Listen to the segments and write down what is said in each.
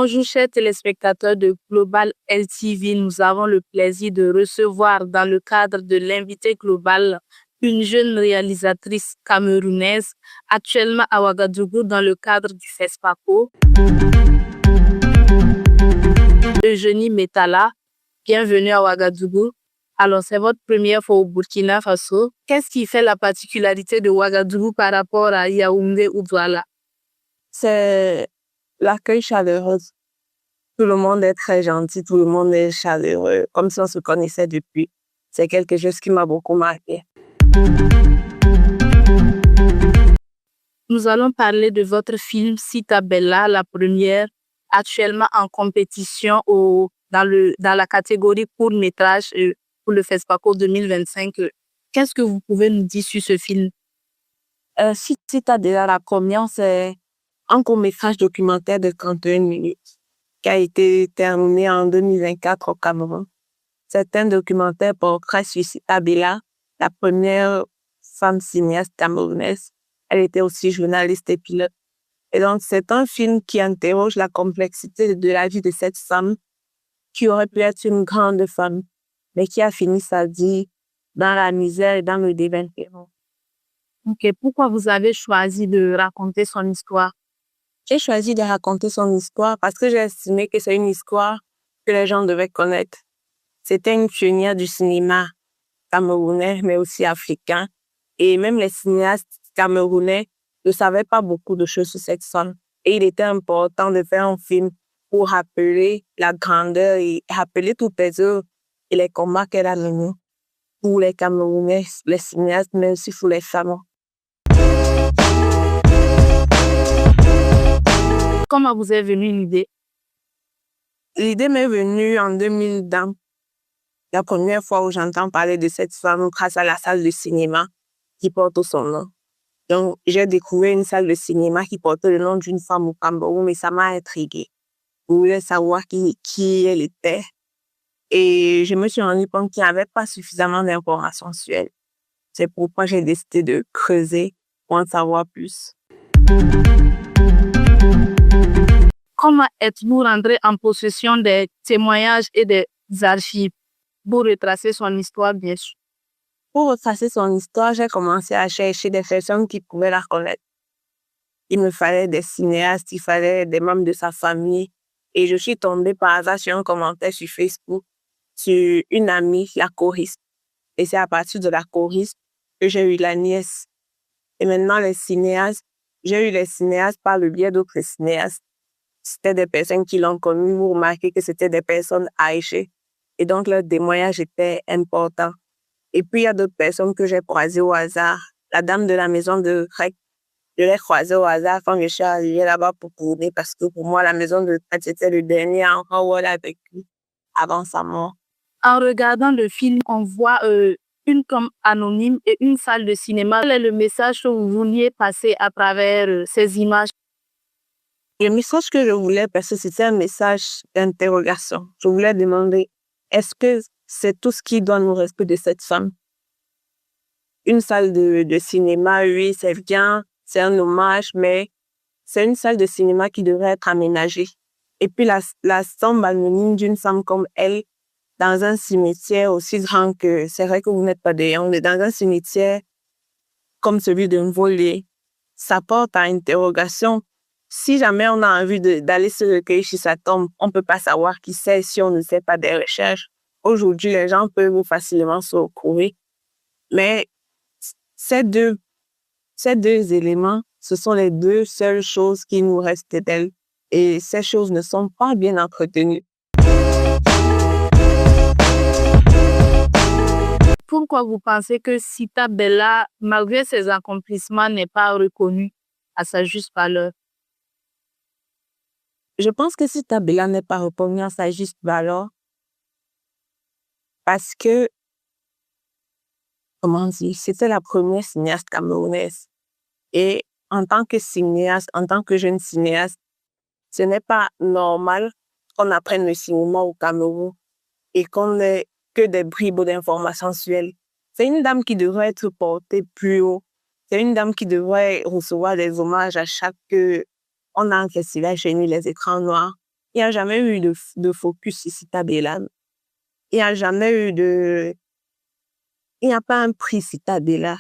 Bonjour chers téléspectateurs de Global LTV, nous avons le plaisir de recevoir dans le cadre de l'invité global une jeune réalisatrice camerounaise, actuellement à Ouagadougou dans le cadre du FESPACO, Eugénie Metala. Bienvenue à Ouagadougou. Alors, c'est votre première fois au Burkina Faso. Qu'est-ce qui fait la particularité de Ouagadougou par rapport à Yaoundé ou Douala? C'est l'accueil chaleureux. Tout le monde est très gentil, tout le monde est chaleureux, comme si on se connaissait depuis. C'est quelque chose qui m'a beaucoup marqué. Nous allons parler de votre film Sita Bella, la première, actuellement en compétition dans la catégorie court-métrage pour le FESPACO 2025. Qu'est-ce que vous pouvez nous dire sur ce film? Sita Bella, la première, c'est un court-métrage documentaire de 31 minutes qui a été terminé en 2024 au Cameroun. C'est un documentaire portrait sur Sita Bella, la première femme cinéaste camerounaise. Elle était aussi journaliste et pilote. Et donc, c'est un film qui interroge la complexité de la vie de cette femme qui aurait pu être une grande femme, mais qui a fini sa vie dans la misère et dans le délinquement. Ok, pourquoi vous avez choisi de raconter son histoire? J'ai choisi de raconter son histoire parce que j'ai estimé que c'est une histoire que les gens devaient connaître. C'était une pionnière du cinéma camerounais, mais aussi africain. Et même les cinéastes camerounais ne savaient pas beaucoup de choses sur cette femme. Et il était important de faire un film pour rappeler la grandeur et rappeler toutes les œuvres et les combats qu'elle a menés pour les Camerounais, les cinéastes, mais aussi pour les femmes. Comment vous est venue l'idée? L'idée m'est venue en 2000, la première fois où j'entends parler de cette femme grâce à la salle de cinéma qui porte son nom. Donc, j'ai découvert une salle de cinéma qui portait le nom d'une femme au Cameroun, mais ça m'a intriguée. Je voulais savoir qui elle était. Et je me suis rendu compte qu'il n'y avait pas suffisamment d'informations sur elle. C'est pourquoi j'ai décidé de creuser pour en savoir plus. Comment êtes-vous rentré en possession des témoignages et des archives pour retracer son histoire, bien sûr? Pour retracer son histoire, j'ai commencé à chercher des personnes qui pouvaient la connaître. Il me fallait des cinéastes, il fallait des membres de sa famille. Et je suis tombée par hasard sur un commentaire sur Facebook sur une amie, la choriste. Et c'est à partir de la choriste que j'ai eu la nièce. Et maintenant, les cinéastes, j'ai eu les cinéastes par le biais d'autres cinéastes. C'était des personnes qui l'ont connu, vous remarquez que c'était des personnes âgées. Et donc, leur témoignage était important. Et puis, il y a d'autres personnes que j'ai croisées au hasard. La dame de la maison de Rec, je l'ai croisée au hasard quand je suis arrivée là-bas pour tourner parce que pour moi, la maison de Rec, c'était le dernier endroit où elle a vécu avant sa mort. En regardant le film, on voit une tombe anonyme et une salle de cinéma. Quel est le message que vous vouliez passer à travers ces images? Le message que je voulais passer, c'était un message d'interrogation. Je voulais demander, est-ce que c'est tout ce qui doit nous rester de cette femme? Une salle de cinéma, oui, c'est bien, c'est un hommage, mais c'est une salle de cinéma qui devrait être aménagée. Et puis la tombe anonyme d'une femme comme elle, dans un cimetière aussi grand que, c'est vrai que vous n'êtes pas de Yaoundé, dans un cimetière comme celui de Mvolé, ça porte à interrogation. Si jamais on a envie d'aller se recueillir chez sa tombe, on ne peut pas savoir qui c'est si on ne fait pas des recherches. Aujourd'hui, les gens peuvent facilement se retrouver. Mais ces deux éléments, ce sont les deux seules choses qui nous restent d'elle. Et ces choses ne sont pas bien entretenues. Pourquoi vous pensez que Sita Bella, malgré ses accomplissements, n'est pas reconnue à sa juste valeur? Je pense que Sita Bella n'est pas reconnue à sa juste valeur parce que, comment dire, c'était la première cinéaste camerounaise. Et en tant que cinéaste, en tant que jeune cinéaste, ce n'est pas normal qu'on apprenne le cinéma au Cameroun et qu'on n'ait que des bribes d'informations sur elle. C'est une dame qui devrait être portée plus haut. C'est une dame qui devrait recevoir des hommages à chaque on a un festival chez nous, les écrans noirs. Il n'y a jamais eu de focus sur Sita Bella. Il n'y a jamais eu de... Il n'y a pas un prix Sita Bella.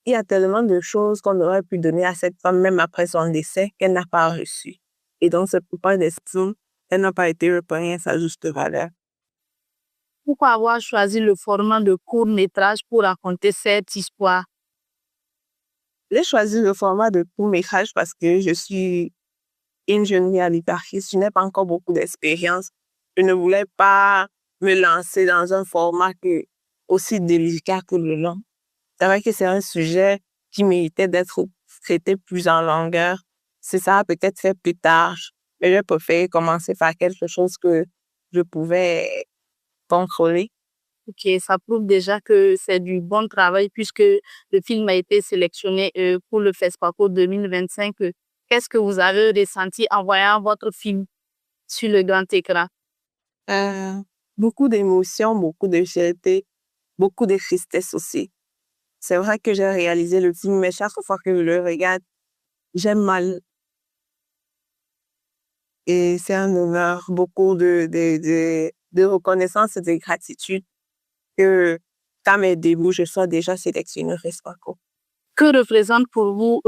Il y a tellement de choses qu'on aurait pu donner à cette femme, même après son décès, qu'elle n'a pas reçu. Et donc, c'est pourquoi d'estime, elle n'a pas été reconnue à sa juste valeur. Pourquoi avoir choisi le format de court-métrage pour raconter cette histoire? J'ai choisi le format de court-métrage parce que je suis une jeune réalisatrice. Je n'ai pas encore beaucoup d'expérience. Je ne voulais pas me lancer dans un format aussi délicat que le long. C'est vrai que c'est un sujet qui méritait d'être traité plus en longueur. C'est ça, peut-être fait plus tard. Mais j'ai préféré commencer par quelque chose que je pouvais contrôler. Ok, ça prouve déjà que c'est du bon travail puisque le film a été sélectionné pour le FESPACO 2025. Qu'est-ce que vous avez ressenti en voyant votre film sur le grand écran? Euh, Beaucoup d'émotions, beaucoup de fierté, beaucoup de tristesse aussi. C'est vrai que j'ai réalisé le film, mais chaque fois que je le regarde, j'ai mal. Et c'est un honneur, beaucoup de reconnaissance et de gratitude que, qu'à mes débuts, je sois déjà sélectionnée au FESPACO. Que représente pour vous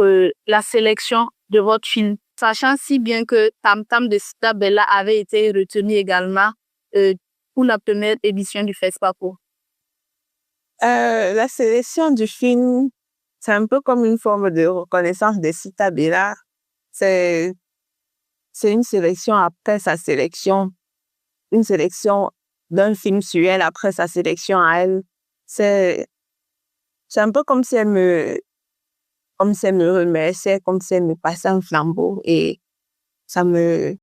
la sélection de votre film, sachant si bien que Tam Tam de Sita Bella avait été retenu également euh, pour la première édition du FESPACO? La sélection du film, c'est un peu comme une forme de reconnaissance de Sita Bella. C'est, c'est une sélection après sa sélection, une sélection d'un film sur elle après sa sélection à elle. C'est, c'est un peu comme si elle me remerciait, comme si elle me passait un flambeau et ça me,